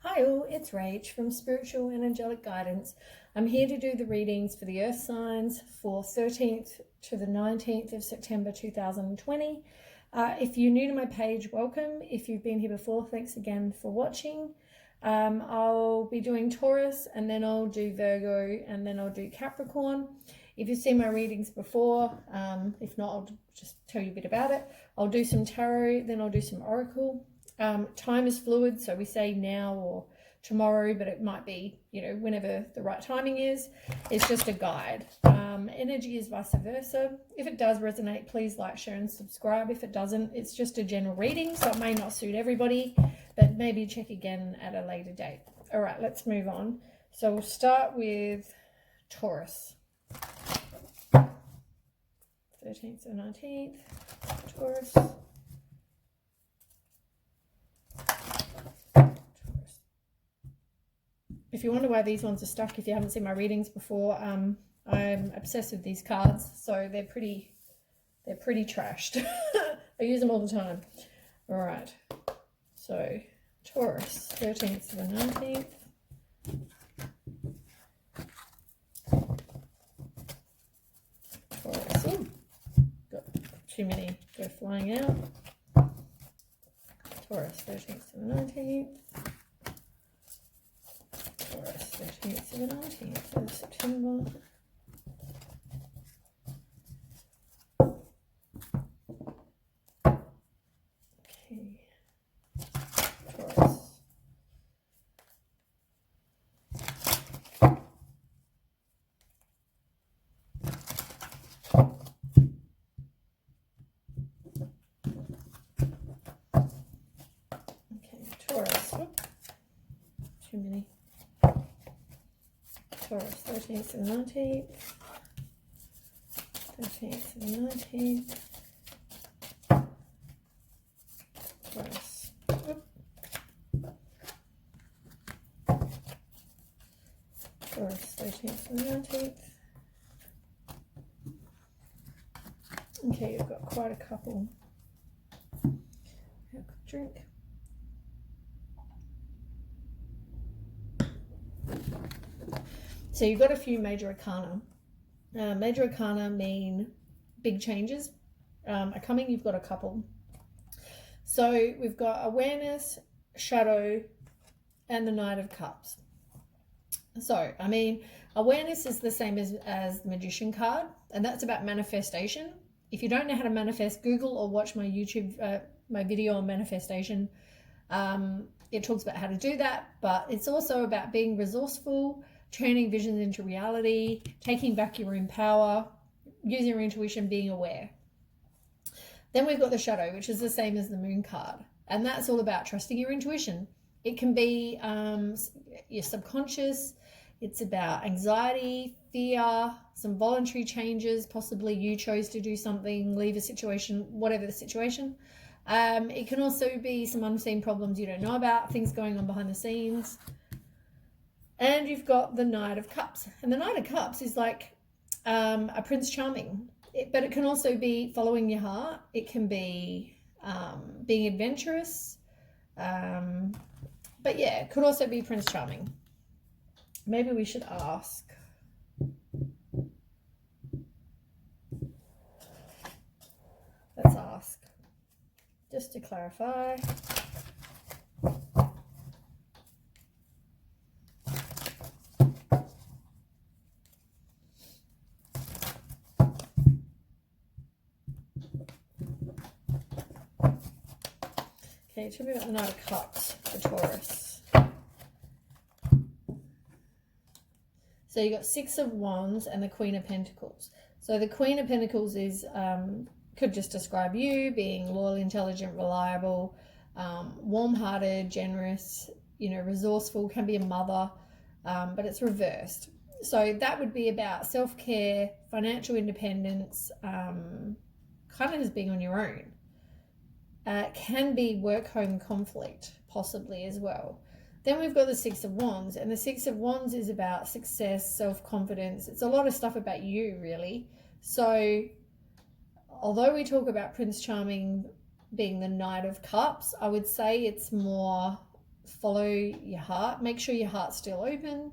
Hi all, it's Rach from Spiritual and Angelic Guidance. I'm here to do the readings for the Earth signs for 13th to the 19th of September 2020. If you're new to my page, welcome. If you've been here before, thanks again for watching. I'll be doing Taurus, and then I'll do Virgo, and then I'll do Capricorn. If you've seen my readings before, if not, I'll just tell you a bit about it. I'll do some tarot, then I'll do some oracle. Time is fluid, so we say now or tomorrow, but it might be, whenever the right timing is. It's just a guide. Energy is vice versa. If it does resonate, please like, share, and subscribe. If it doesn't, it's just a general reading, so it may not suit everybody, but maybe check again at a later date. All right, let's move on. So we'll start with Taurus. 13th to 19th, Taurus. If you wonder why these ones are stuck, if you haven't seen my readings before, I'm obsessed with these cards, so they're pretty trashed. I use them all the time. All right, so Taurus, 13th to the 19th. Taurus, ooh, got too many go flying out. Taurus, 13th to the 19th. Taurus, 13th to the 19th of September. Okay, Taurus. Okay, Taurus. Oop. Too many. Taurus, 13th to the 19th, 13th to the 19th, Taurus, Taurus, 13th to the 19th. Okay, you've got quite a couple. Have a quick drink. So you've got a few major arcana. Major arcana mean big changes are coming. You've got a couple. So we've got awareness, shadow, and the Knight of Cups. So, awareness is the same as the Magician card, and that's about manifestation. If you don't know how to manifest, Google or watch my YouTube, my video on manifestation. It talks about how to do that, but it's also about being resourceful, turning visions into reality, taking back your own power, using your intuition, being aware. Then we've got the shadow, which is the same as the moon card. And that's all about trusting your intuition. It can be your subconscious. It's about anxiety, fear, some voluntary changes. Possibly you chose to do something, leave a situation, whatever the situation. It can also be some unseen problems you don't know about, things going on behind the scenes. And you've got the Knight of Cups. And the Knight of Cups is like a Prince Charming. But it can also be following your heart. It can be being adventurous. But yeah, it could also be Prince Charming. Maybe we should ask. Let's ask. Just to clarify. Okay, tell me about the Knight of Cups for Taurus. So you got Six of Wands and the Queen of Pentacles. So the Queen of Pentacles is could just describe you being loyal, intelligent, reliable, warm-hearted, generous, resourceful, can be a mother, but it's reversed. So that would be about self-care, financial independence, kind of just being on your own. Can be work-home conflict, possibly as well. Then we've got the Six of Wands, and the Six of Wands is about success, self-confidence. It's a lot of stuff about you, really. So although we talk about Prince Charming being the Knight of Cups, I would say it's more follow your heart. Make sure your heart's still open.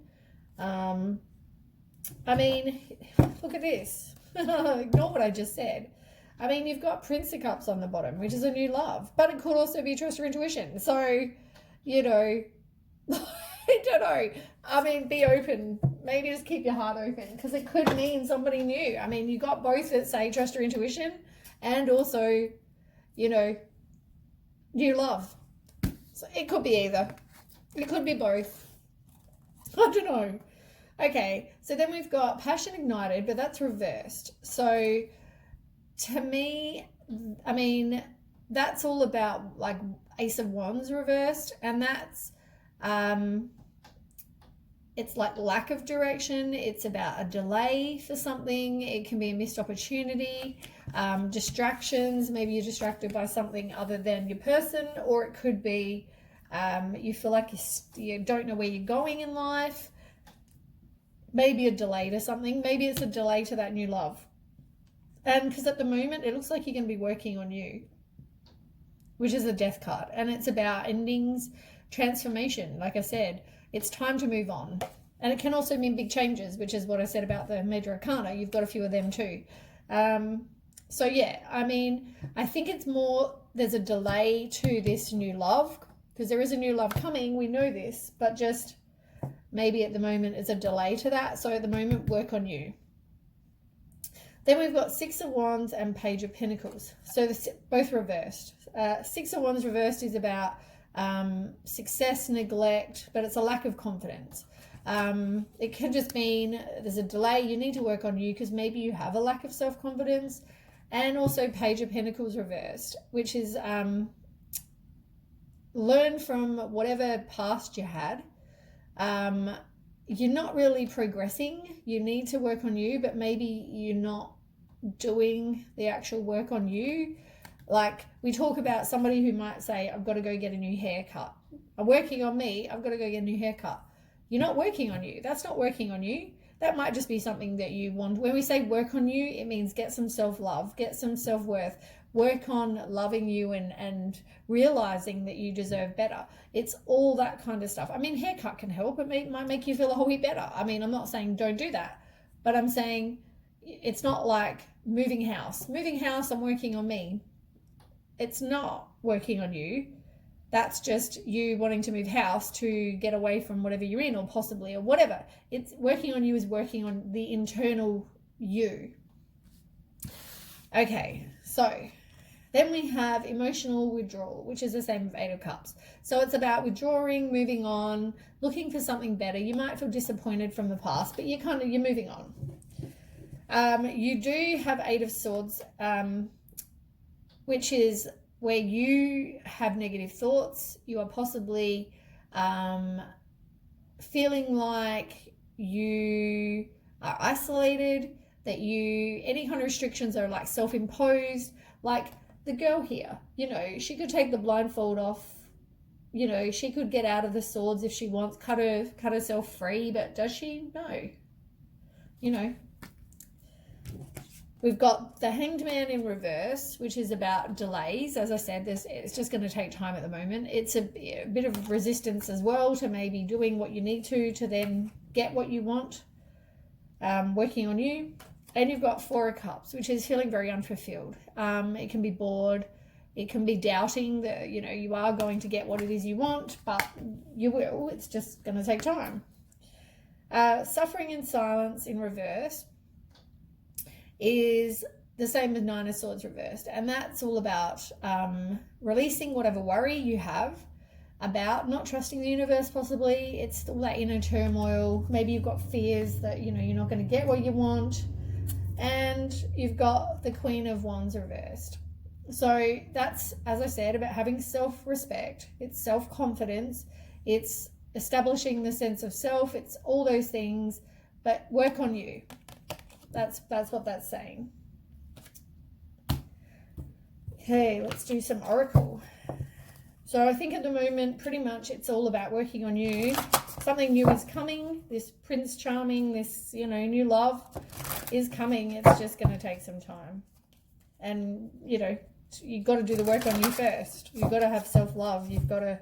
I mean, look at this. Ignore what I just said. I mean, you've got Prince of Cups on the bottom, which is a new love, but it could also be trust or intuition. So, you know, I don't know. I mean, be open. Maybe just keep your heart open, because it could mean somebody new. I mean, you got both that say trust or intuition, and also, you know, new love. So it could be either. It could be both. I don't know. Okay, so then we've got passion ignited, but that's reversed. So to me, I mean, that's all about like Ace of Wands reversed, and that's it's like lack of direction. It's about a delay for something. It can be a missed opportunity, distractions. Maybe you're distracted by something other than your person, or it could be you feel like you don't know where you're going in life. Maybe a delay to something. Maybe it's a delay to that new love. And because at the moment, it looks like you're going to be working on you, which is a death card. And it's about endings, transformation. Like I said, it's time to move on. And it can also mean big changes, which is what I said about the major arcana. You've got a few of them too. So yeah, I mean, I think it's more, there's a delay to this new love, because there is a new love coming. We know this, but just maybe at the moment it's a delay to that. So at the moment, work on you. Then we've got Six of Wands and Page of Pentacles. So both reversed. Six of Wands reversed is about success, neglect, but it's a lack of confidence. It can just mean there's a delay. You need to work on you, because maybe you have a lack of self-confidence. And also Page of Pentacles reversed, which is learn from whatever past you had. You're not really progressing. You need to work on you, but maybe you're not doing the actual work on you. Like we talk about somebody who might say, I've got to go get a new haircut. I'm working on me. I've got to go get a new haircut. You're not working on you. That's not working on you. That might just be something that you want. When we say work on you, it means get some self-love, get some self-worth, work on loving you and realizing that you deserve better. It's all that kind of stuff. I mean, haircut can help. It might make you feel a whole heap better. I mean, I'm not saying don't do that, but I'm saying it's not like moving house. Moving house, I'm working on me. It's not working on you. That's just you wanting to move house to get away from whatever you're in, or possibly, or whatever. It's working on you is working on the internal you. Okay, so then we have emotional withdrawal, which is the same with Eight of Cups. So it's about withdrawing, moving on, looking for something better. You might feel disappointed from the past, but you're moving on. You do have Eight of Swords, which is where you have negative thoughts. You are possibly feeling like you are isolated, that any kind of restrictions are like self-imposed. Like the girl here, you know, she could take the blindfold off, you know, she could get out of the swords if she wants, cut herself free, but does she? No. You know. We've got the Hanged Man in reverse, which is about delays. As I said, it's just going to take time at the moment. It's a bit of resistance as well to maybe doing what you need to then get what you want, working on you. And you've got Four of Cups, which is feeling very unfulfilled. It can be bored. It can be doubting that, you know, you are going to get what it is you want, but you will. It's just going to take time. Suffering in silence in reverse is the same as Nine of Swords reversed. And that's all about releasing whatever worry you have about not trusting the universe, possibly. It's all that inner turmoil. Maybe you've got fears that, you know, you're not going to get what you want. And you've got the Queen of Wands reversed. So that's, as I said, about having self-respect. It's self-confidence. It's establishing the sense of self. It's all those things, but work on you. That's what that's saying. Okay, let's do some oracle. So I think at the moment, pretty much it's all about working on you. Something new is coming. This Prince Charming, this, you know, new love is coming. It's just going to take some time. And, you know, you've got to do the work on you first. You've got to have self-love. You've got to,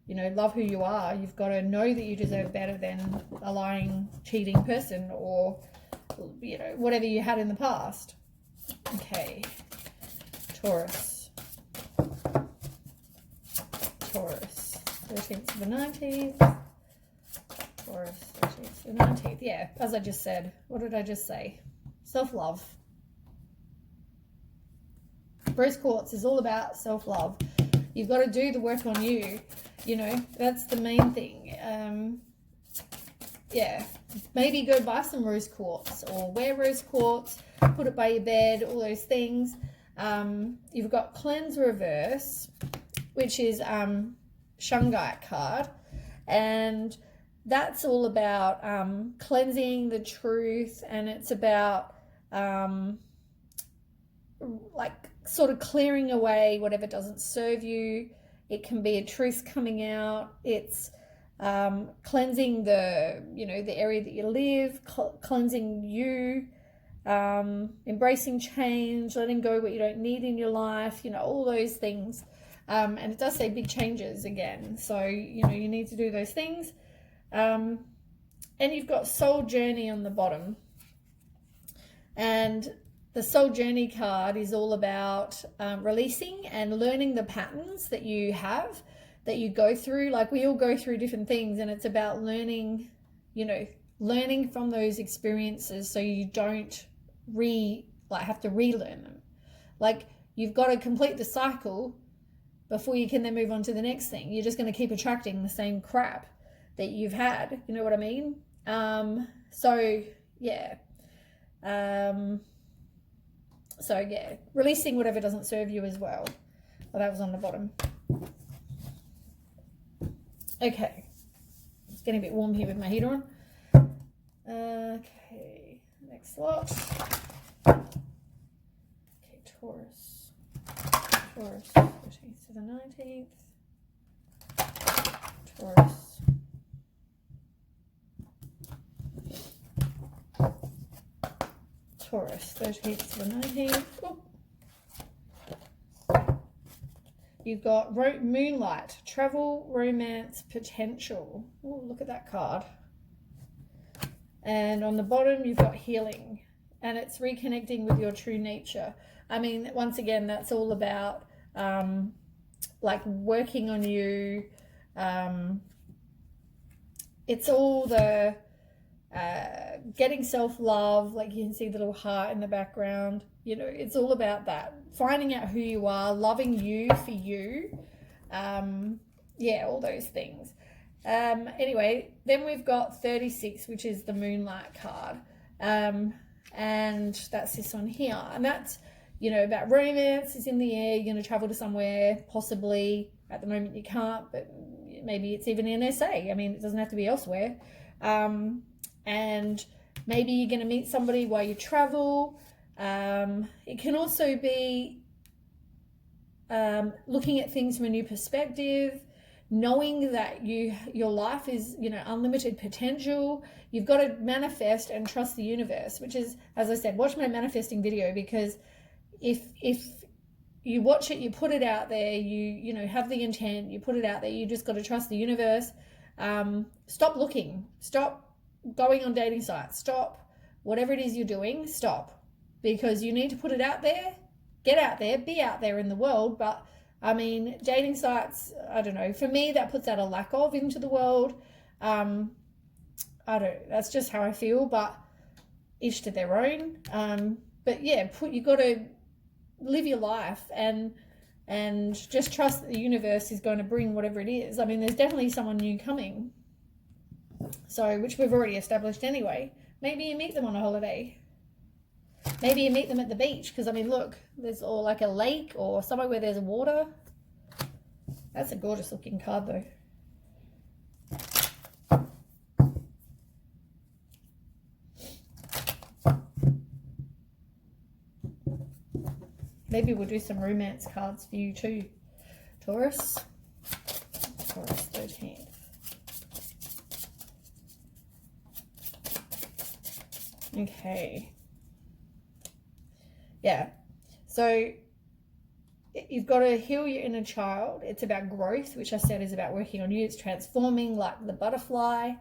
you know, love who you are. You've got to know that you deserve better than a lying, cheating person, or, you know, whatever you had in the past. Okay, Taurus. Taurus, 13th to the 19th. Taurus, 13th to the 19th. Yeah, as I just said. What did I just say? Self-love. Rose quartz is all about self-love. You've got to do the work on you. You know, that's the main thing. Yeah, maybe go buy some rose quartz, or wear rose quartz, put it by your bed, all those things. You've got Cleanse Reverse, which is Shungite card, and that's all about cleansing the truth, and it's about like sort of clearing away whatever doesn't serve you. It can be a truth coming out. It's cleansing the, you know, the area that you live, cleansing you, embracing change, letting go what you don't need in your life, you know, all those things. And it does say big changes again. So, you know, you need to do those things. And you've got Soul Journey on the bottom. And the Soul Journey card is all about releasing and learning the patterns that you have, that you go through. Like, we all go through different things, and it's about learning, you know, learning from those experiences so you don't have to relearn them. Like, you've got to complete the cycle before you can then move on to the next thing. You're just going to keep attracting the same crap that you've had. You know what I mean? So yeah. So yeah, releasing whatever doesn't serve you as well. Well, that was on the bottom. Okay. It's getting a bit warm here with my heater on. Okay, next lot. Okay, Taurus. Taurus, 13th to the 19th. Taurus. Taurus, 13th to the 19th. Oh. You've got Moonlight, Travel, Romance, Potential. Oh, look at that card. And on the bottom, you've got Healing. And it's reconnecting with your true nature. I mean, once again, that's all about like working on you. It's all the getting self-love, like you can see the little heart in the background. You know, it's all about that, finding out who you are, loving you for you. Yeah, all those things. Anyway, then we've got 36, which is the Moonlight card, and that's this one here, and that's, you know, about romance. Is in the air. You're going to travel to somewhere, possibly. At the moment you can't, but maybe it's even in SA. I mean, it doesn't have to be elsewhere. And maybe you're going to meet somebody while you travel. It can also be looking at things from a new perspective, knowing that your life is, you know, unlimited potential. You've got to manifest and trust the universe, which is, as I said, watch my manifesting video, because if you watch it, you put it out there, you know, have the intent, you put it out there, you just got to trust the universe. Stop looking, stop going on dating sites, stop whatever it is you're doing, stop, because you need to put it out there, get out there, be out there in the world. But I mean, dating sites, I don't know, for me that puts out a lack of into the world. That's just how I feel, but each to their own. But yeah, you got to live your life and just trust that the universe is going to bring whatever it is. I mean, there's definitely someone new coming, so, which we've already established anyway. Maybe you meet them on a holiday. Maybe you meet them at the beach, because I mean, look, there's all like a lake or somewhere where there's water. That's a gorgeous looking card though. Maybe we'll do some romance cards for you too, Taurus. Taurus 13th. Okay. Yeah. So you've got to heal your inner child. It's about growth, which I said is about working on you. It's transforming, like the butterfly.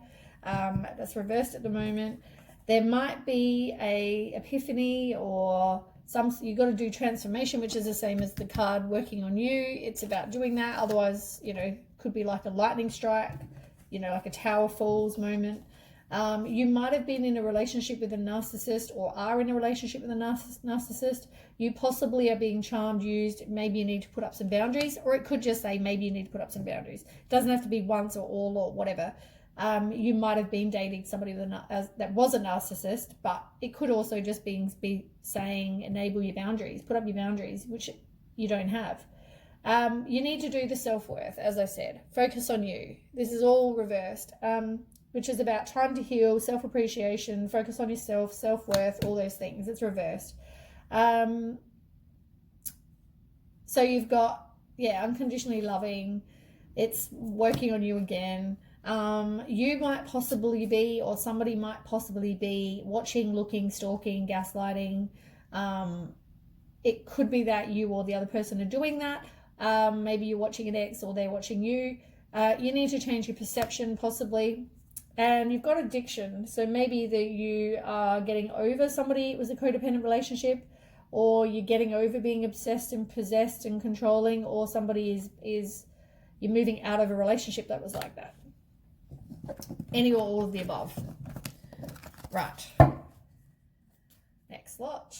That's reversed at the moment. There might be a epiphany or you've got to do transformation, which is the same as the card working on you. It's about doing that. Otherwise, could be like a lightning strike, like a tower falls moment. You might have been in a relationship with a narcissist or are in a relationship with a narcissist. You possibly are being charmed, used. Maybe you need to put up some boundaries, or it could just say maybe you need to put up some boundaries. It doesn't have to be once or all or whatever. You might have been dating somebody that was a narcissist, but it could also just be saying enable your boundaries, put up your boundaries, which you don't have. You need to do the self-worth, as I said. Focus on you. This is all reversed, which is about time to heal, self-appreciation, focus on yourself, self-worth, all those things. It's reversed. So you've got, unconditionally loving. It's working on you again. You might possibly be, or somebody might possibly be watching, looking, stalking, gaslighting. It could be that you or the other person are doing that. Maybe you're watching an ex or they're watching you. You need to change your perception possibly. And you've got addiction. So maybe that you are getting over somebody it was a codependent relationship, or you're getting over being obsessed and possessed and controlling, or somebody is you're moving out of a relationship that was like that. Any or all of the above. Right. Next lot.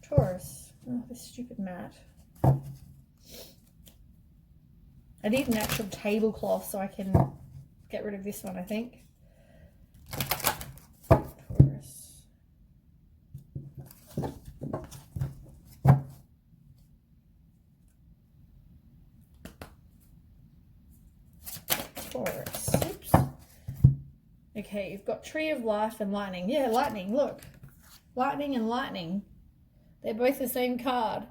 Taurus. Oh, this stupid mat. I need an actual tablecloth so I can get rid of this one, I think. Taurus. Taurus. Oops. Okay, you've got Tree of Life and Lightning. Yeah, Lightning, look. Lightning and Lightning. They're both the same card.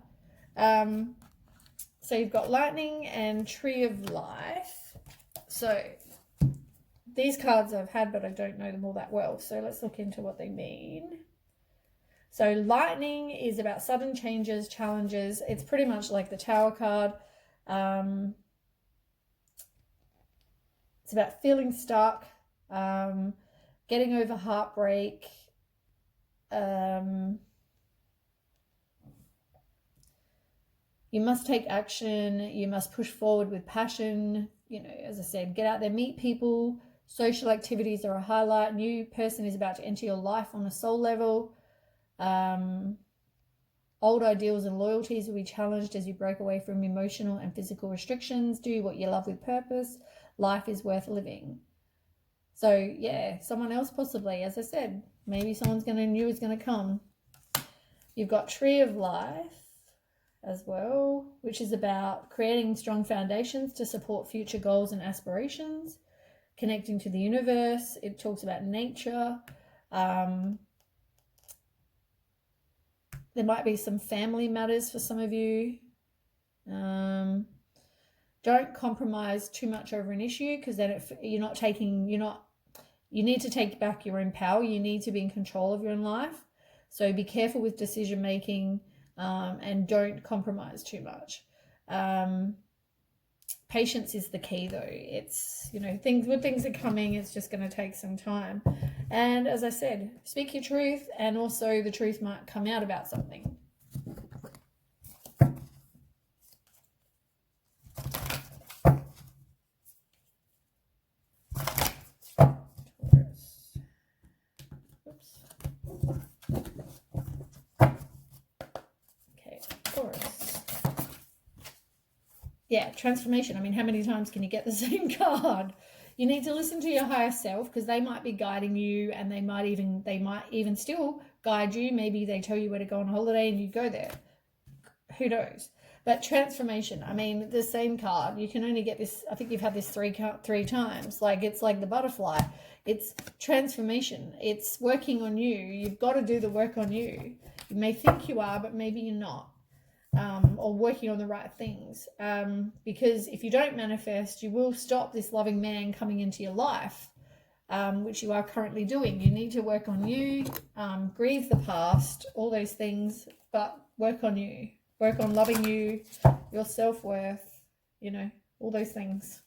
So you've got Lightning and Tree of Life. So these cards I've had, but I don't know them all that well. So let's look into what they mean. So Lightning is about sudden changes, challenges. It's pretty much like the Tower card. It's about feeling stuck, getting over heartbreak. You must take action. You must push forward with passion. As I said, get out there, meet people. Social activities are a highlight. New person is about to enter your life on a soul level. Old ideals and loyalties will be challenged as you break away from emotional and physical restrictions. Do what you love with purpose. Life is worth living. So yeah, someone else possibly, as I said, maybe someone's new is going to come. You've got Tree of Life as well, which is about creating strong foundations to support future goals and aspirations, connecting to the universe. It talks about nature. There might be some family matters for some of you. Don't compromise too much over an issue, because then you need to take back your own power. You need to be in control of your own life. So be careful with decision making. And don't compromise too much. Patience is the key though. It's, things are coming, it's just going to take some time. And as I said, speak your truth, and also the truth might come out about something. Yeah, transformation. I mean, how many times can you get the same card? You need to listen to your higher self, because they might be guiding you, and they might even still guide you. Maybe they tell you where to go on holiday and you go there. Who knows? But transformation, I mean, the same card, you can only get this, I think you've had this three times. Like, it's like the butterfly. It's transformation. It's working on you. You've got to do the work on you. You may think you are, but maybe you're not. Or working on the right things, because if you don't manifest, you will stop this loving man coming into your life, which you are currently doing. You need to work on you, grieve the past, all those things, but work on you. Work on loving you, your self-worth, you know, all those things.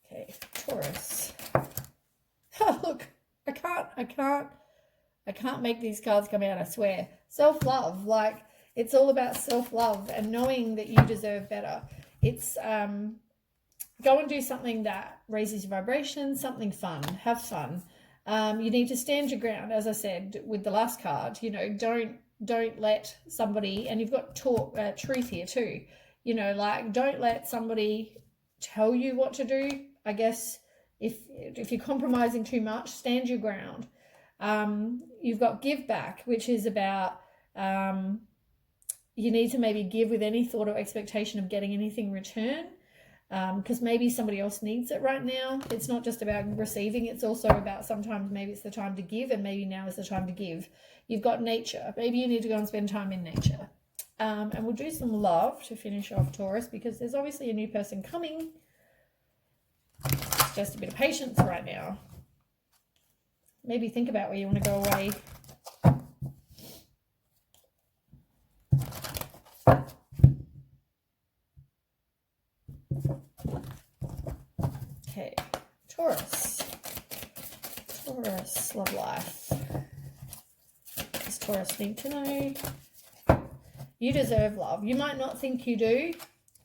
Okay, Taurus. Oh, look, I can't make these cards come out, I swear. Self-love, like, it's all about self-love and knowing that you deserve better. It's go and do something that raises your vibration, something fun, have fun. You need to stand your ground, as I said with the last card. You know, don't let somebody, and you've got truth here too, you know, like, don't let somebody tell you what to do. I guess if you're compromising too much, stand your ground. You've got give back, which is about you need to maybe give with any thought or expectation of getting anything in return, because maybe somebody else needs it right now. It's not just about receiving, it's also about sometimes maybe it's the time to give, and maybe now is the time to give. You've got nature. Maybe you need to go and spend time in nature. And we'll do some love to finish off Taurus, because there's obviously a new person coming. It's just a bit of patience right now. Maybe think about where you want to go away. Okay, Taurus, love life. What does Taurus need to know? You deserve love. You might not think you do,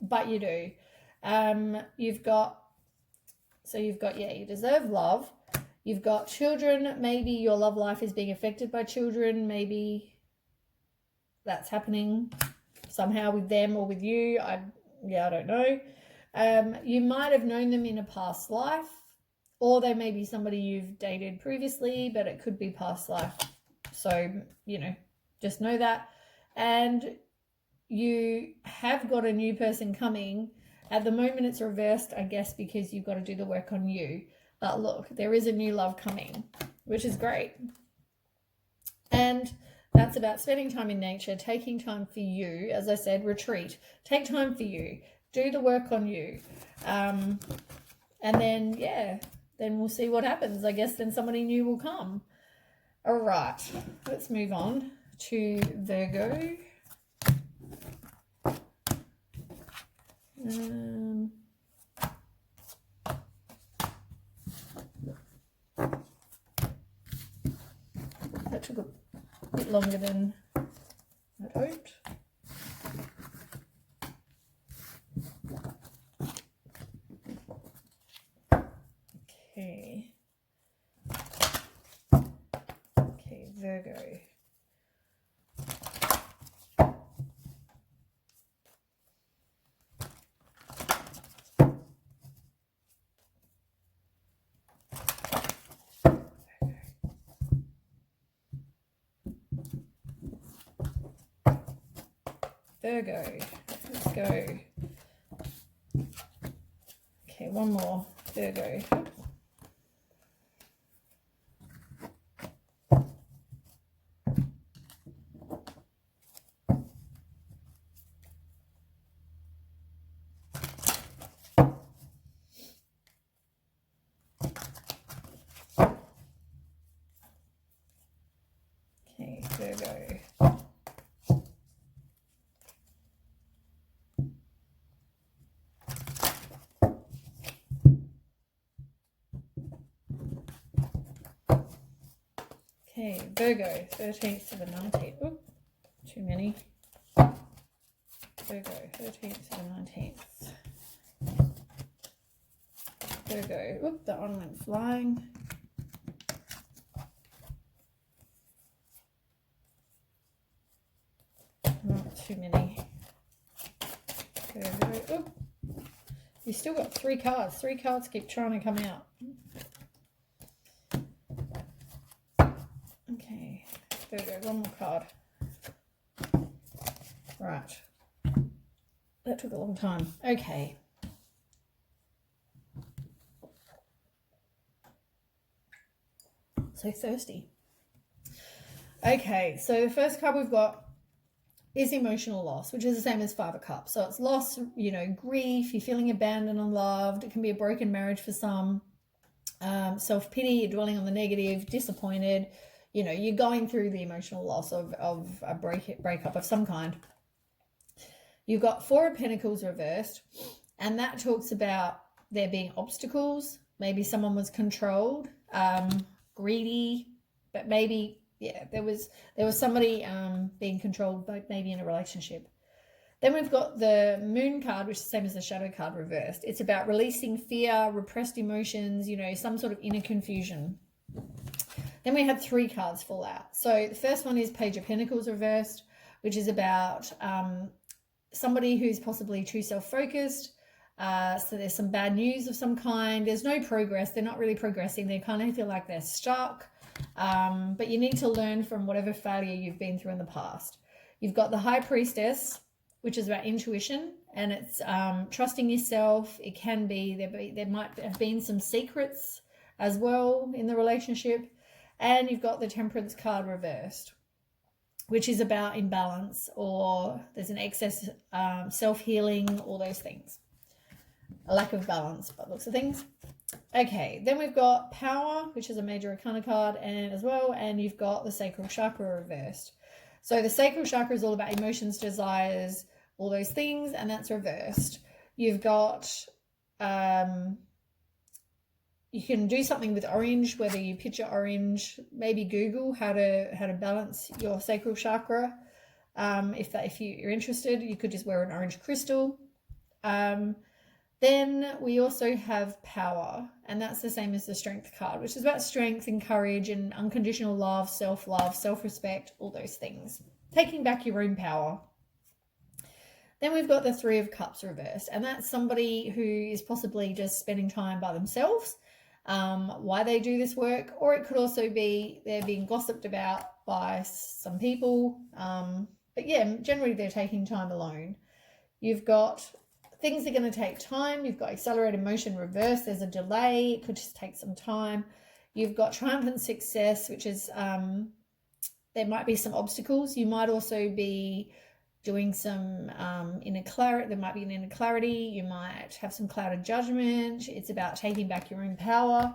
but you do. You deserve love. You've got children. Maybe your love life is being affected by children. Maybe that's happening somehow with them or with you. I don't know. You might have known them in a past life, or they may be somebody you've dated previously, but it could be past life. So, you know, just know that. And you have got a new person coming. At the moment it's reversed, I guess, because you've got to do the work on you. But look, there is a new love coming, which is great. And that's about spending time in nature, taking time for you. As I said, retreat. Take time for you. Do the work on you. And then, then we'll see what happens. I guess then somebody new will come. All right, let's move on to Virgo. That took a bit longer than I'd hoped. Okay, Virgo. Virgo, let's go. Okay, one more. Virgo. Okay, Virgo. Okay, Virgo, 13th to the 19th. Oop, too many. Virgo, 13th to the 19th. Virgo, oop, that one went flying. Not too many. Virgo, oop. You still got 3 cards. 3 cards keep trying to come out. Okay, Virgo, one more card. Right. That took a long time. Okay. So thirsty. Okay, so the first card we've got is emotional loss, which is the same as 5 of Cups. So it's loss, you know, grief, you're feeling abandoned and unloved. It can be a broken marriage for some. self-pity, you're dwelling on the negative, disappointed, you know, you're going through the emotional loss of a breakup of some kind. You've got Four of Pentacles reversed, and that talks about there being obstacles. Maybe someone was controlled, greedy, but maybe, yeah, there was somebody being controlled, but maybe in a relationship. Then we've got the Moon card, which is the same as the Shadow card reversed. It's about releasing fear, repressed emotions, you know, some sort of inner confusion. Then we had 3 cards fall out. So the first one is Page of Pentacles reversed, which is about somebody who's possibly too self-focused. So there's some bad news of some kind. There's no progress. They're not really progressing. They kind of feel like they're stuck. But you need to learn from whatever failure you've been through in the past. You've got the High Priestess, which is about intuition, and it's trusting yourself. It can be, there might have been some secrets as well in the relationship. And you've got the Temperance card reversed, which is about imbalance, or there's an excess self-healing, all those things. A lack of balance, by looks of things. Okay, then we've got Power, which is a major arcana card, and as well, and you've got the Sacral chakra reversed. So the Sacral chakra is all about emotions, desires, all those things, and that's reversed. You've got you can do something with orange, whether you picture orange, maybe Google how to balance your sacral chakra. If you're interested, you could just wear an orange crystal. Then we also have Power, and that's the same as the Strength card, which is about strength and courage and unconditional love, self-respect, all those things. Taking back your own power. Then we've got the Three of Cups reversed, and that's somebody who is possibly just spending time by themselves, why they do this work, or it could also be they're being gossiped about by some people. But yeah, generally they're taking time alone. You've got things are going to take time. You've got Accelerated Motion reversed. There's a delay. It could just take some time. You've got Triumphant Success, which is there might be some obstacles. You might also be doing some inner clarity. There might be an inner clarity. You might have some clouded judgment. It's about taking back your own power.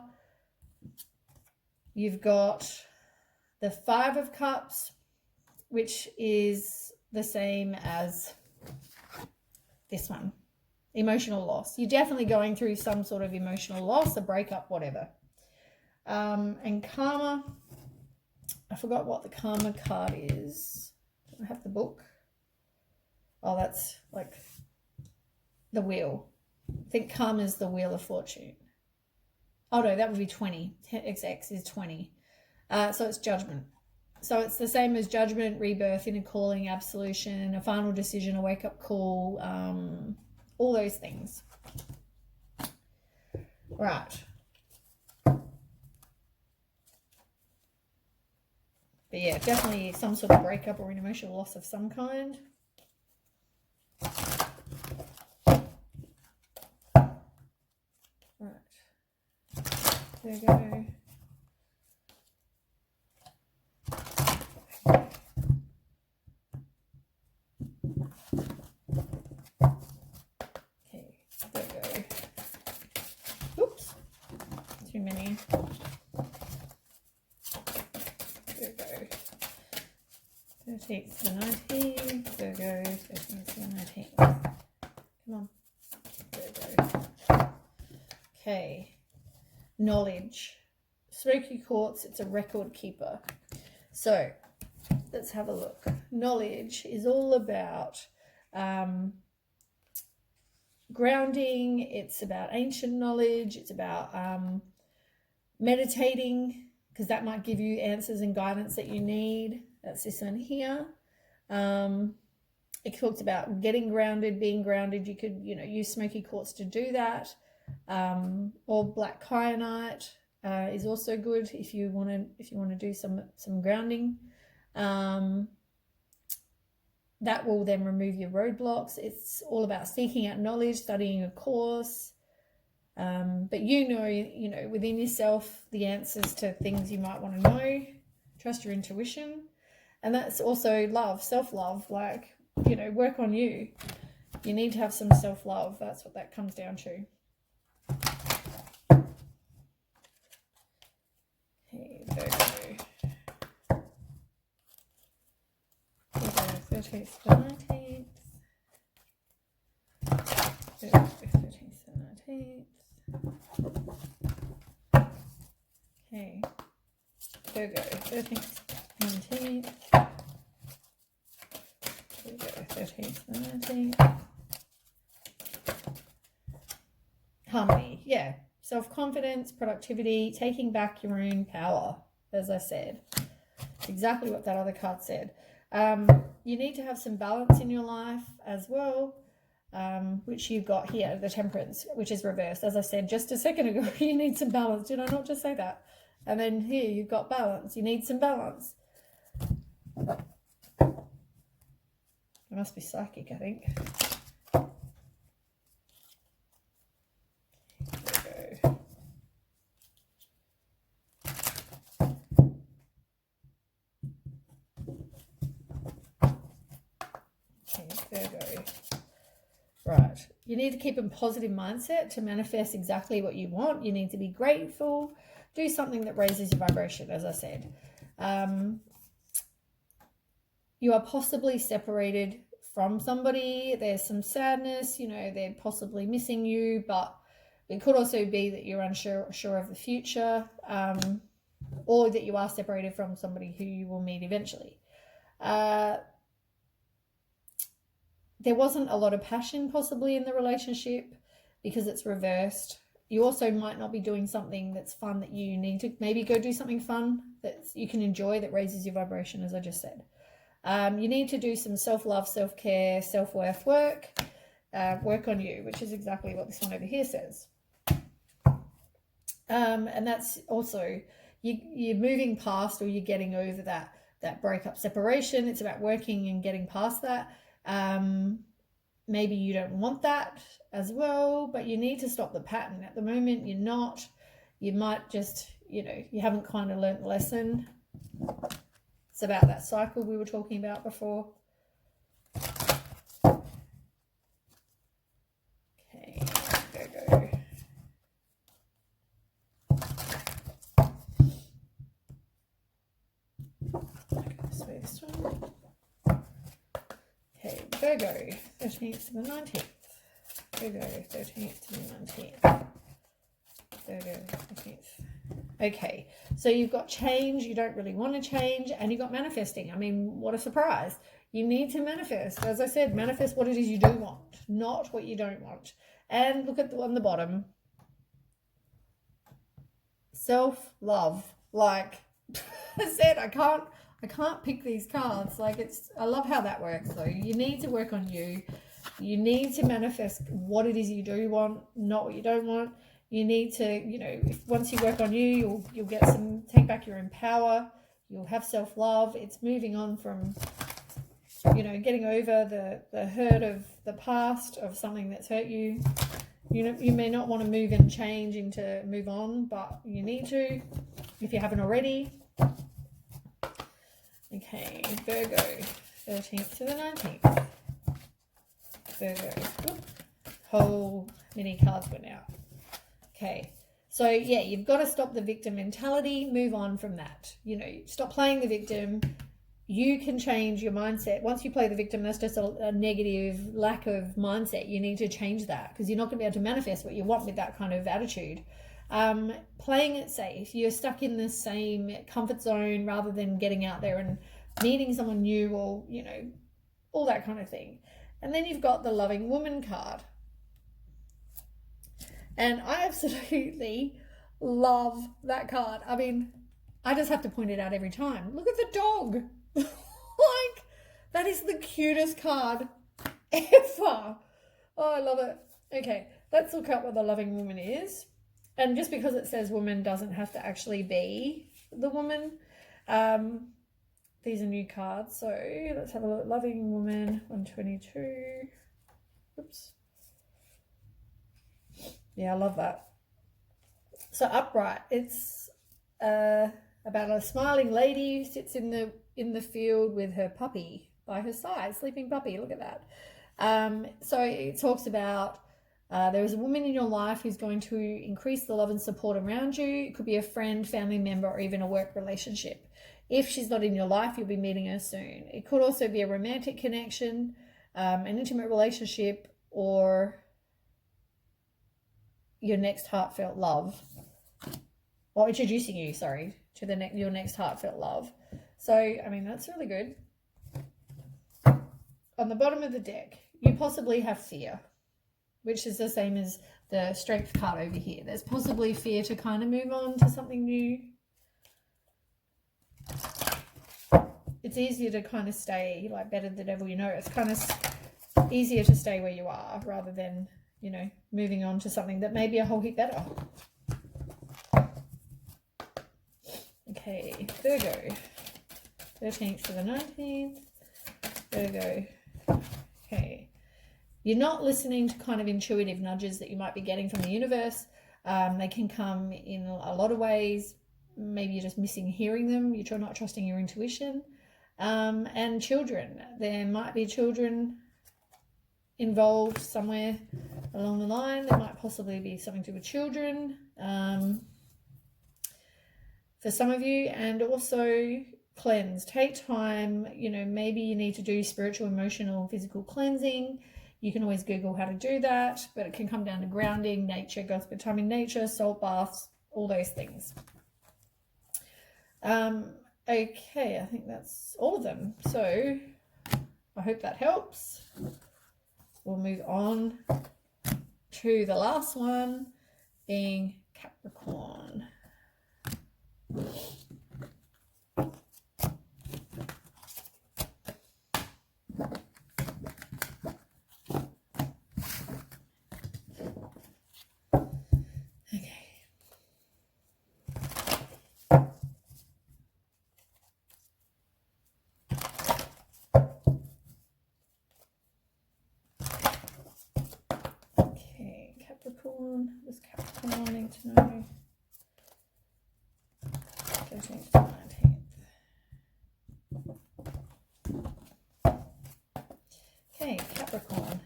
You've got the Five of Cups, which is the same as this one. Emotional loss. You're definitely going through some sort of emotional loss, a breakup, whatever. And Karma. I forgot what the Karma card is. I have the book. Oh, that's like the wheel. I think Karma is the Wheel of Fortune. Oh no, that would be 20. XX is 20. So it's Judgment. So it's the same as Judgment, Rebirth, Inner Calling, Absolution, a final decision, a wake-up call, all those things. Right. But yeah, definitely some sort of breakup or an emotional loss of some kind. There we go. Okay, there we go. Oops, too many. There we go. 13th to 19th. Virgo, 13th to 19th. Come on. There we go. Okay. Knowledge. Smoky quartz, it's a record keeper. So let's have a look. Knowledge is all about grounding. It's about ancient knowledge. It's about meditating, because that might give you answers and guidance that you need. That's this one here. It talks about getting grounded, being grounded. You could, use smoky quartz to do that. Or black kyanite is also good if you want to do some grounding. That will then remove your roadblocks. It's all about seeking out knowledge, studying a course. But within yourself the answers to things you might want to know. Trust your intuition. And that's also love, self-love, work on you. You need to have some self-love. That's what that comes down to. 13th to the 19th. Virgo, 13th to the 19th. Okay. Virgo, 13th to 19th. Virgo, 13th to the 19th. Harmony, yeah. Self-confidence, productivity, taking back your own power, as I said. Exactly what that other card said. You need to have some balance in your life as well, which you've got here, the Temperance, which is reversed. As I said just a second ago, you need some balance. Did I not just say that? And then here you've got balance. You need some balance. It must be psychic, I think. Virgo. Right. You need to keep a positive mindset to manifest exactly what you want. You need to be grateful. Do something that raises your vibration, as I said. You are possibly separated from somebody. There's some sadness. You know, they're possibly missing you, but it could also be that you're unsure of the future, or that you are separated from somebody who you will meet eventually. There wasn't a lot of passion possibly in the relationship because it's reversed. You also might not be doing something that's fun, that you need to maybe go do something fun that you can enjoy, that raises your vibration, as I just said. You need to do some self-love, self-care, self-worth work. Work on you, which is exactly what this one over here says. And that's also, you're moving past, or you're getting over that breakup, separation. It's about working and getting past that. Maybe you don't want that as well, but you need to stop the pattern. At the moment, you're not. You might just, you haven't kind of learnt the lesson. It's about that cycle we were talking about before. Okay, Virgo. Okay, this one. Okay, Virgo, 13th to the 19th. Virgo, 13th to the 19th. Virgo, 13th. Okay, so you've got change. You don't really want to change, and you've got manifesting. I mean, what a surprise. You need to manifest. As I said, manifest what it is you do want, not what you don't want. And look at on the bottom. Self-love. Like I said, I can't pick these cards. I love how that works though. You need to work on you. You need to manifest what it is you do want, not what you don't want. You need to, once you work on you, you'll get take back your own power. You'll have self-love. It's moving on from, getting over the hurt of the past, of something that's hurt you. You may not want to move and change into move on, but you need to, if you haven't already. Okay, Virgo, 13th to the 19th. Virgo. Whoop. Whole many cards went out. Okay, so yeah, you've got to stop the victim mentality, move on from that. Stop playing the victim. You can change your mindset. Once you play the victim, that's just a negative lack of mindset. You need to change that, because you're not going to be able to manifest what you want with that kind of attitude. Playing it safe. You're stuck in the same comfort zone rather than getting out there and meeting someone new, or, all that kind of thing. And then you've got the Loving Woman card. And I absolutely love that card. I mean, I just have to point it out every time. Look at the dog. That is the cutest card ever. Oh, I love it. Okay, let's look up what the Loving Woman is. And just because it says woman doesn't have to actually be the woman. These are new cards. So let's have a look. Loving Woman, 122. Oops. Yeah, I love that. So upright. It's about a smiling lady who sits in the field with her puppy by her side, sleeping puppy. Look at that. So it talks about there is a woman in your life who's going to increase the love and support around you. It could be a friend, family member, or even a work relationship. If she's not in your life, you'll be meeting her soon. It could also be a romantic connection, an intimate relationship, or your next heartfelt love. Or introducing you, sorry, to your next heartfelt love. So, I mean, that's really good. On the bottom of the deck, you possibly have fear, which is the same as the Strength card over here. There's possibly fear to kind of move on to something new. It's easier to kind of stay, like, better the devil you know. It's kind of easier to stay where you are rather than, you know, moving on to something that may be a whole heap better. Okay, Virgo. 13th to the 19th. Virgo. Okay. You're not listening to kind of intuitive nudges that you might be getting from the universe. They can come in a lot of ways. Maybe you're just missing hearing them. You're not trusting your intuition. And children. There might be children involved somewhere along the line. There might possibly be something to do with children for some of you. And also cleanse. Take time. You know, maybe you need to do spiritual, emotional, physical cleansing. You can always Google how to do that, but it can come down to grounding, nature, go spend time in nature, salt baths, all those things. Okay, I think that's all of them. So I hope that helps. We'll move on to the last one, being Capricorn. Capricorn, does Capricorn need to know? 13th to 19th. Okay, Capricorn.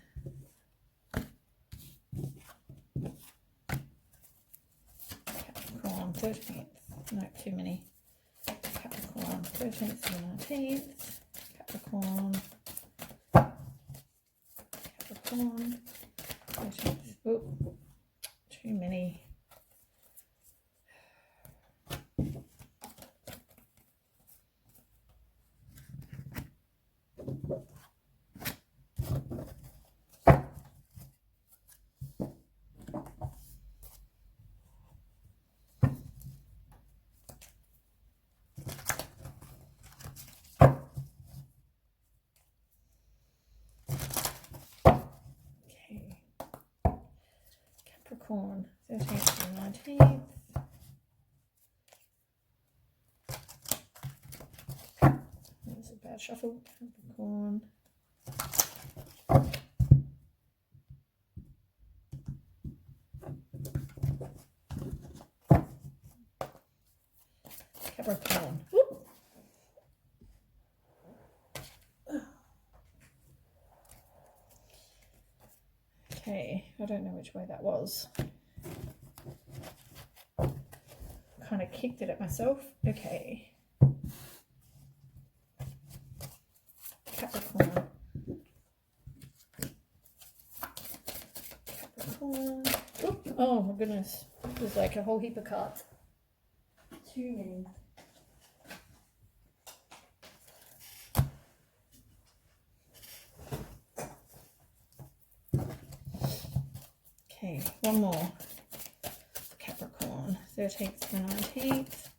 Capricorn, 13th. No, too many. Capricorn, 13th to 19th. Capricorn. Capricorn. 13th. Oh, too many. Capricorn, 13th to 19th. That's a bad shuffle. Capricorn. Capricorn. Whoop. Okay, I don't know which way that was. Kind of kicked it at myself. Okay. Capricorn. Capricorn. Oop. Oh my goodness. There's like a whole heap of cards. Too many. Okay, one more. Capricorn, 13th to 19th.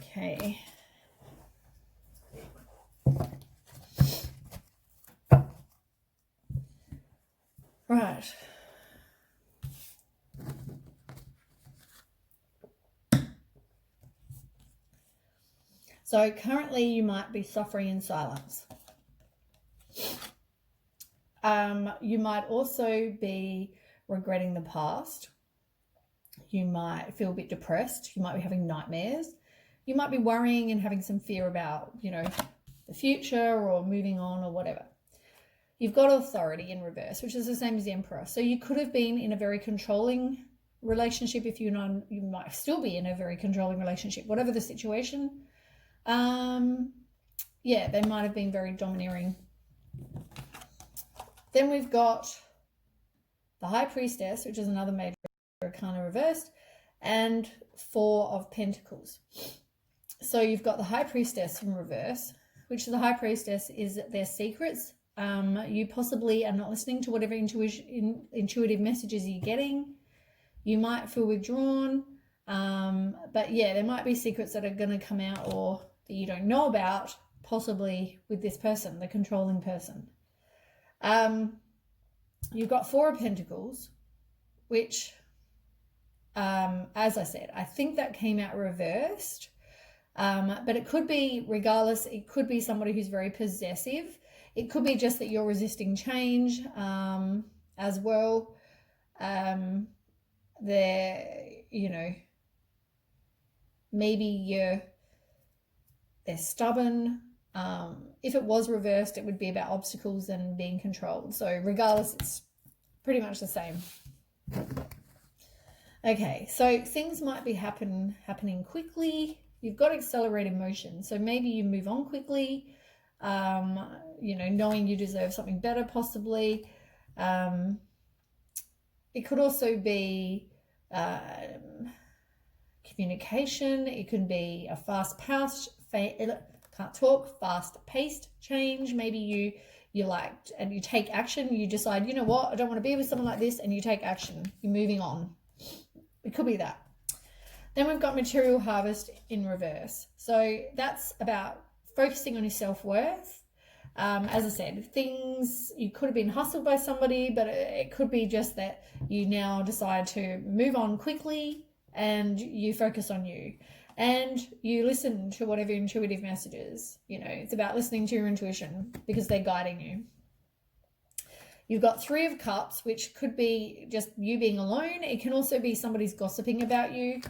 Okay. Right. So currently you might be suffering in silence. You might also be regretting the past. You might feel a bit depressed. You might be having nightmares. You might be worrying and having some fear about, you know, the future or moving on or whatever. You've got authority in reverse, which is the same as the Emperor. So you could have been in a very controlling relationship. If you know, you might still be in a very controlling relationship, whatever the situation. Yeah, they might have been very domineering. Then we've got the High Priestess, which is another major arcana reversed, and Four of Pentacles. So you've got the High Priestess in reverse, which the High Priestess is their secrets. You possibly are not listening to whatever intuitive messages you're getting. You might feel withdrawn, but yeah, there might be secrets that are going to come out or that you don't know about, possibly with this person, the controlling person. You've got Four of Pentacles, which, as I said, I think that came out reversed, but it could be, regardless, it could be somebody who's very possessive. It could be just that you're resisting change as well. Maybe they're stubborn. If it was reversed, it would be about obstacles and being controlled. So regardless, it's pretty much the same. Okay, so things might be happening quickly. You've got accelerated motion. So maybe you move on quickly, knowing you deserve something better possibly. It could also be communication. It could be a fast-paced change. Maybe you liked and you take action. You decide, you know what, I don't want to be with someone like this, and you take action. You're moving on. It could be that. Then we've got material harvest in reverse. So that's about focusing on your self-worth. As I said, you could have been hustled by somebody, but it could be just that you now decide to move on quickly and you focus on you. And you listen to whatever intuitive messages, it's about listening to your intuition because they're guiding you. You've got Three of Cups, which could be just you being alone. It can also be somebody's gossiping about you.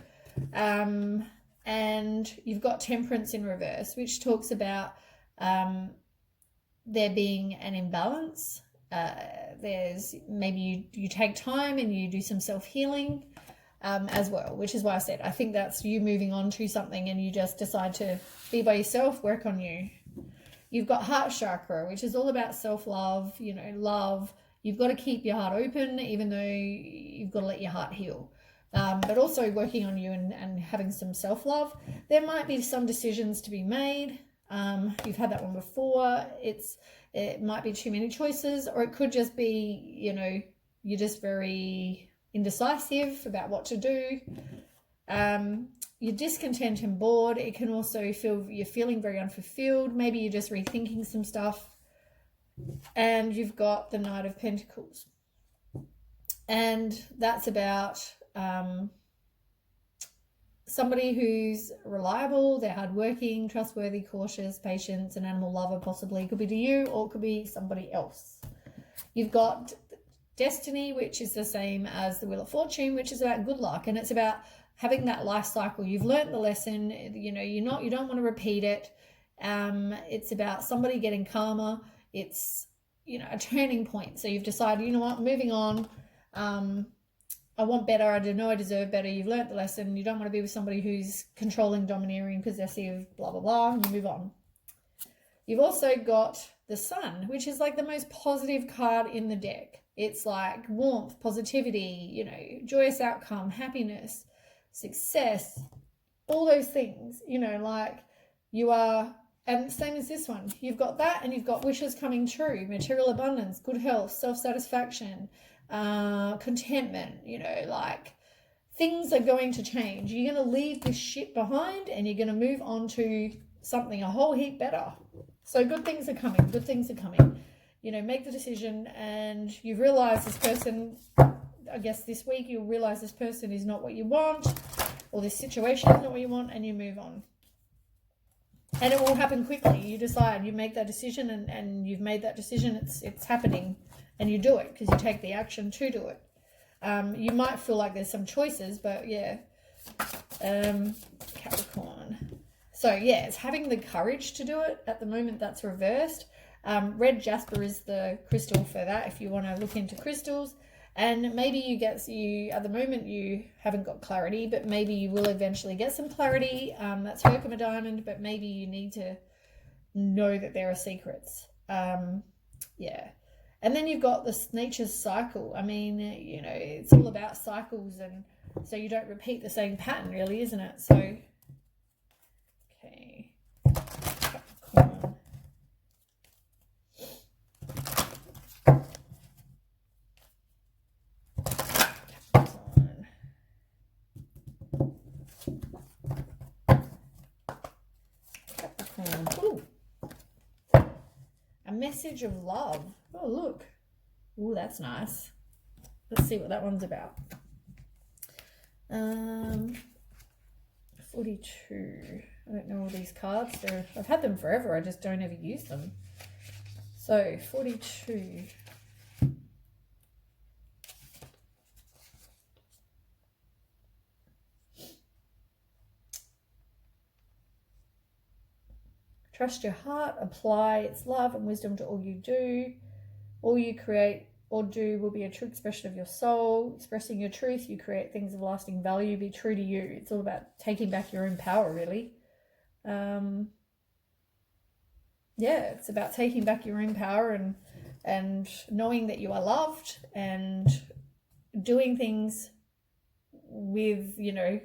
And you've got Temperance in reverse, which talks about there being an imbalance. There's maybe you take time and you do some self-healing. As well, which is why I said I think that's you moving on to something and you just decide to be by yourself, work on you. You've got Heart Chakra, which is all about self-love, love. You've got to keep your heart open, even though you've got to let your heart heal. But also working on you and having some self-love. There might be some decisions to be made. You've had that one before. It might be too many choices, or it could just be, you're just very indecisive about what to do. You're discontent and bored. It can also feel you're feeling very unfulfilled. Maybe you're just rethinking some stuff. And you've got the Knight of Pentacles. And that's about somebody who's reliable, they're hardworking, trustworthy, cautious, patient, an animal lover possibly. It could be to you or it could be somebody else. You've got Destiny, which is the same as the Wheel of Fortune, which is about good luck, and it's about having that life cycle. You've learned the lesson, you don't want to repeat it. It's about somebody getting calmer. It's a turning point. So you've decided, you know what, moving on. I want better. I know I deserve better. You've learned the lesson. You don't want to be with somebody who's controlling, domineering, possessive, blah blah blah, and you move on. You've also got the Sun, which is like the most positive card in the deck. It's like warmth, positivity, joyous outcome, happiness, success, all those things, like you are, and same as this one. You've got that and you've got wishes coming true, material abundance, good health, self-satisfaction, contentment, like things are going to change. You're going to leave this shit behind and you're going to move on to something a whole heap better. So good things are coming. Good things are coming. Make the decision and you realize this person, I guess this week you'll realize this person is not what you want, or this situation is not what you want, and you move on. And it will happen quickly. You decide, you make that decision, and you've made that decision, it's happening, and you do it because you take the action to do it. You might feel like there's some choices, but yeah. Capricorn. So yeah, it's having the courage to do it. At the moment, that's reversed. Red jasper is the crystal for that if you want to look into crystals. And maybe at the moment you haven't got clarity, but maybe you will eventually get some clarity. That's Herkimer Diamond, but maybe you need to know that there are secrets. Yeah. And then you've got this nature's cycle. I mean, you know, it's all about cycles, and so you don't repeat the same pattern, really, isn't it? So, okay. Capricorn. Capricorn. Ooh. A message of love. Oh, look. Ooh, that's nice. Let's see what that one's about. 42. I don't know all these cards. I've had them forever. I just don't ever use them. So, 42. Trust your heart, apply its love and wisdom to all you do. All you create or do will be a true expression of your soul. Expressing your truth, you create things of lasting value. Be true to you. It's all about taking back your own power, really. Yeah, it's about taking back your own power and knowing that you are loved and doing things with, you know,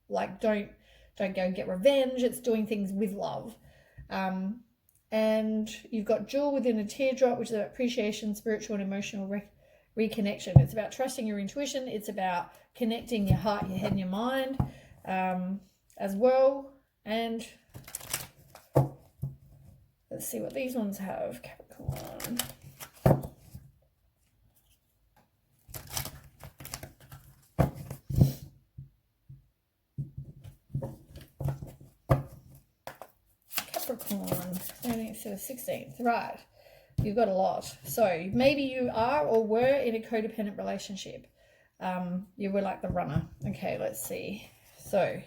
like don't go and get revenge. It's doing things with love. And you've got jewel within a teardrop, which is about appreciation, spiritual and emotional reconnection. It's about trusting your intuition. It's about connecting your heart, your head, and your mind as well. And let's see what these ones have. Capricorn. Capricorn, 13th to the 16th. Right. You've got a lot. So maybe you are or were in a codependent relationship. You were like the runner. Okay, let's see. So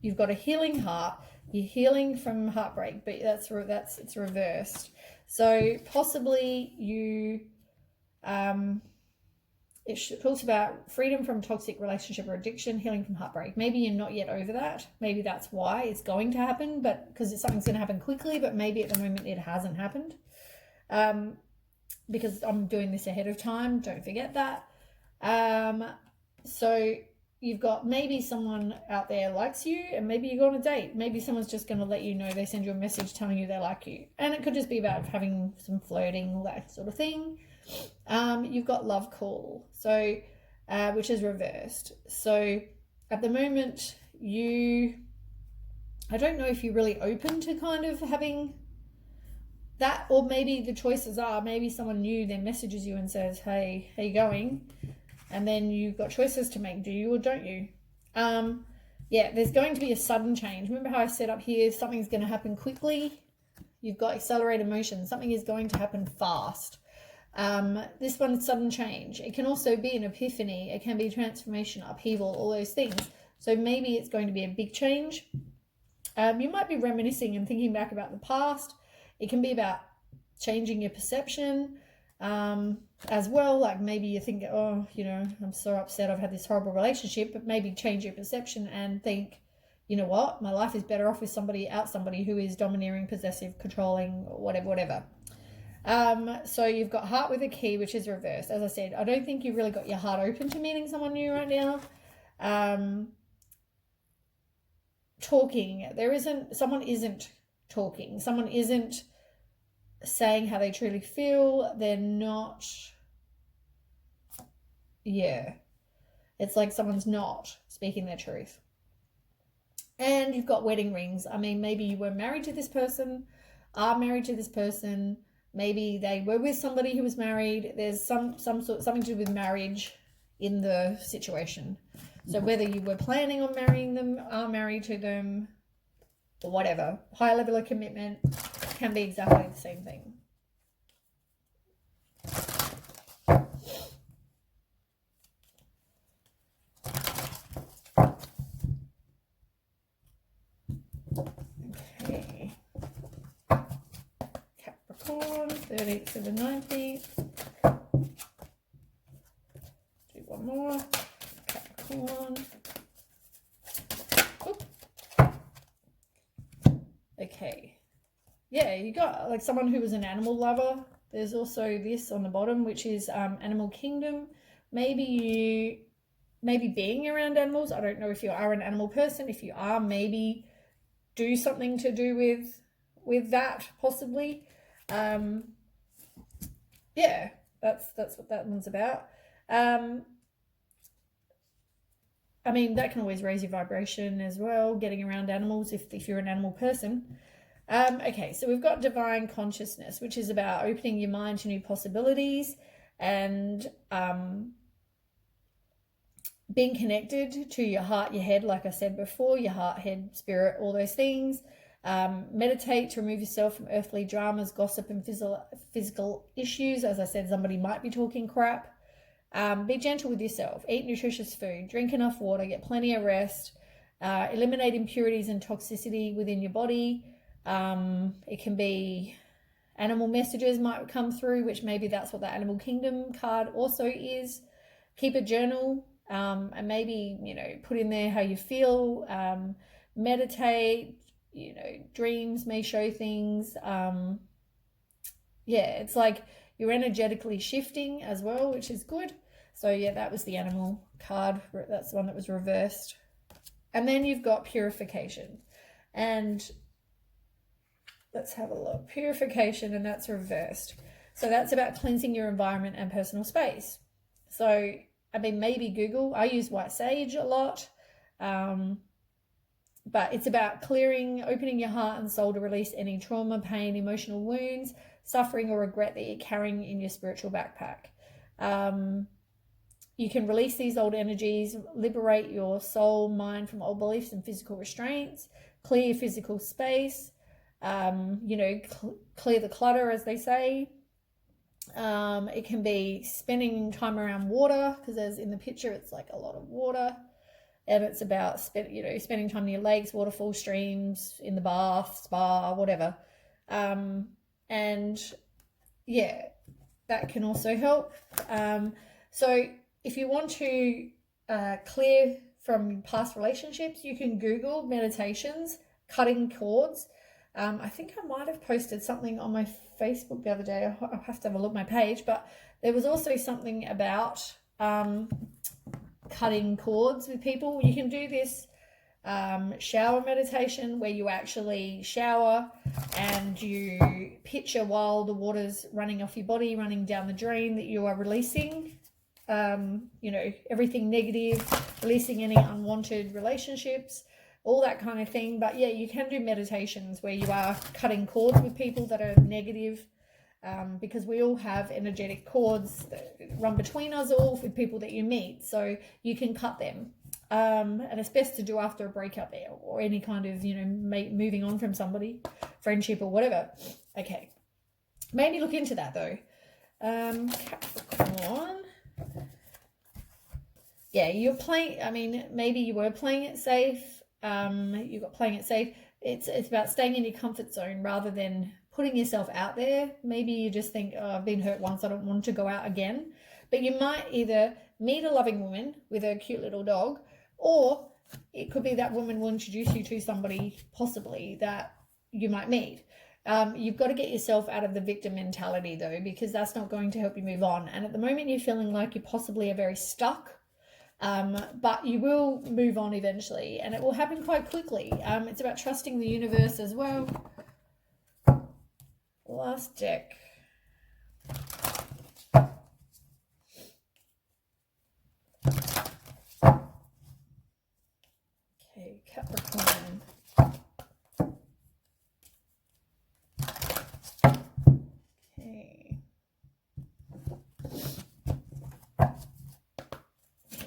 you've got a healing heart. You're healing from heartbreak, but it's reversed. So possibly you it talks about freedom from toxic relationship or addiction, healing from heartbreak. Maybe you're not yet over that. Maybe that's why it's going to happen, but because something's going to happen quickly, but maybe at the moment it hasn't happened. Because I'm doing this ahead of time. Don't forget that. So you've got maybe someone out there likes you, and maybe you go on a date. Maybe someone's just going to let you know, they send you a message telling you they like you. And it could just be about having some flirting, all that sort of thing. You've got love call, so which is reversed. So at the moment I don't know if you're really open to kind of having that, or maybe the choices are, maybe someone new then messages you and says, hey, how you going? And then you've got choices to make. Do you or don't you? Yeah, there's going to be a sudden change. Remember how I said up here, something's going to happen quickly? You've got accelerated motion. Something is going to happen fast. This one's sudden change. It can also be an epiphany. It can be transformation, upheaval, all those things. So maybe it's going to be a big change. You might be reminiscing and thinking back about the past. It can be about changing your perception as well. Like maybe you think, oh, you know, I'm so upset I've had this horrible relationship, but maybe change your perception and think, you know what, my life is better off with somebody who is domineering, possessive, controlling, whatever. So you've got heart with a key, which is reversed. As I said, I don't think you've really got your heart open to meeting someone new right now. Talking, someone isn't talking. Someone isn't saying how they truly feel. They're not, yeah. It's like someone's not speaking their truth. And you've got wedding rings. I mean, maybe you were married to this person, are married to this person. Maybe they were with somebody who was married. There's something to do with marriage in the situation. So whether you were planning on marrying them, are married to them, or whatever, high level of commitment can be exactly the same thing. Okay. Capricorn, 13th to the 19th. yeah, you got like someone who was an animal lover. There's also this on the bottom, which is animal kingdom. Maybe being around animals. I don't know if you are an animal person. If you are, maybe do something to do with that possibly. Yeah, that's what that one's about. I mean, that can always raise your vibration as well, getting around animals if you're an animal person. Okay, so we've got divine consciousness, which is about opening your mind to new possibilities and being connected to your heart, your head, like I said before, your heart, head, spirit, all those things. Meditate to remove yourself from earthly dramas, gossip, and physical issues. As I said, somebody might be talking crap. Be gentle with yourself. Eat nutritious food. Drink enough water. Get plenty of rest. Eliminate impurities and toxicity within your body. It can be animal messages might come through, which maybe that's what the animal kingdom card also is. Keep a journal, and maybe, you know, put in there how you feel. Meditate, you know, dreams may show things. Yeah, it's like you're energetically shifting as well, which is good. So yeah, that was the animal card. That's the one that was reversed. And then you've got purification. And let's have a look. Purification, and that's reversed. So that's about cleansing your environment and personal space. So, I mean, maybe Google. I use white sage a lot. But it's about clearing, opening your heart and soul to release any trauma, pain, emotional wounds, suffering, or regret that you're carrying in your spiritual backpack. You can release these old energies, liberate your soul, mind from old beliefs and physical restraints, clear your physical space, you know, clear the clutter, as they say. It can be spending time around water, because as in the picture, it's like a lot of water. And it's about spending time near lakes, waterfalls, streams, in the bath, spa, whatever. And yeah, that can also help. So if you want to clear from past relationships, you can Google meditations, cutting cords. I think I might have posted something on my Facebook the other day. I'll have to have a look at my page, but there was also something about cutting cords with people. You can do this shower meditation where you actually shower and you picture while the water's running off your body, running down the drain, that you are releasing you know, everything negative, releasing any unwanted relationships, all that kind of thing. But yeah, you can do meditations where you are cutting cords with people that are negative, because we all have energetic cords that run between us all with people that you meet, so you can cut them. And it's best to do after a breakup or any kind of, you know, moving on from somebody, friendship or whatever. Okay, maybe look into that though. Capricorn. Yeah, you're playing, I mean, maybe you were playing it safe. You got playing it safe. It's about staying in your comfort zone rather than putting yourself out there. Maybe you just think, oh, I've been hurt once, I don't want to go out again. But you might either meet a loving woman with a cute little dog, or it could be that woman will introduce you to somebody possibly that you might meet. You've got to get yourself out of the victim mentality though, because that's not going to help you move on. And at the moment you're feeling like you possibly are very stuck, but you will move on eventually, and it will happen quite quickly. It's about trusting the universe as well. Last deck. Okay, Capricorn. Okay.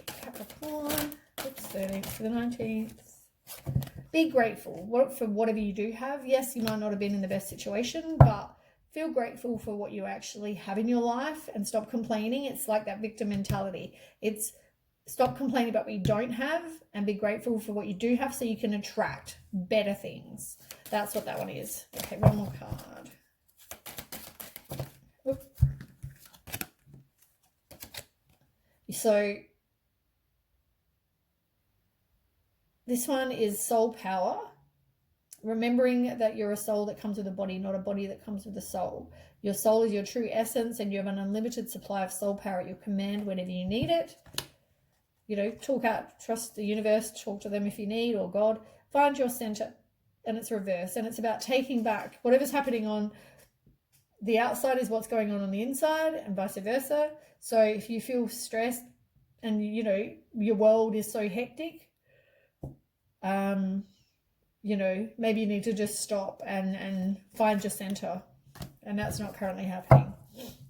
Capricorn. Oops, 13th to the 19th. Be grateful for whatever you do have. Yes, you might not have been in the best situation, but feel grateful for what you actually have in your life and stop complaining. It's like that victim mentality. It's stop complaining about what you don't have and be grateful for what you do have so you can attract better things. That's what that one is. Okay, one more card. Oop. So this one is soul power. remembering that you're a soul that comes with a body, not a body that comes with a soul. Your soul is your true essence, and you have an unlimited supply of soul power at your command whenever you need it. You know, talk out, trust the universe, talk to them if you need, or God. Find your center, and it's reverse, and it's about taking back whatever's happening on the outside is what's going on the inside, and vice versa. So if you feel stressed and, you know, your world is so hectic, you know, maybe you need to just stop and find your center. And that's not currently happening.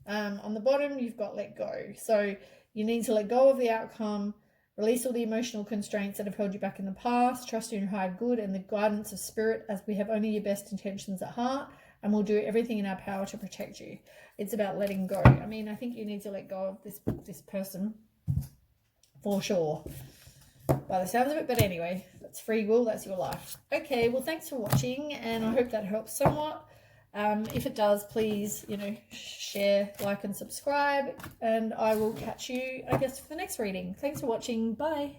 On the bottom, you've got let go. So you need to let go of the outcome, release all the emotional constraints that have held you back in the past, trust in your higher good and the guidance of spirit, as we have only your best intentions at heart, and we'll do everything in our power to protect you. It's about letting go. I mean, I think you need to let go of this person for sure, by the sounds of it. But anyway, that's free will, that's your life. Okay, well, thanks for watching, and I hope that helps somewhat. If it does, please, you know, share, like, and subscribe, and I will catch you, I guess, for the next reading. Thanks for watching. Bye.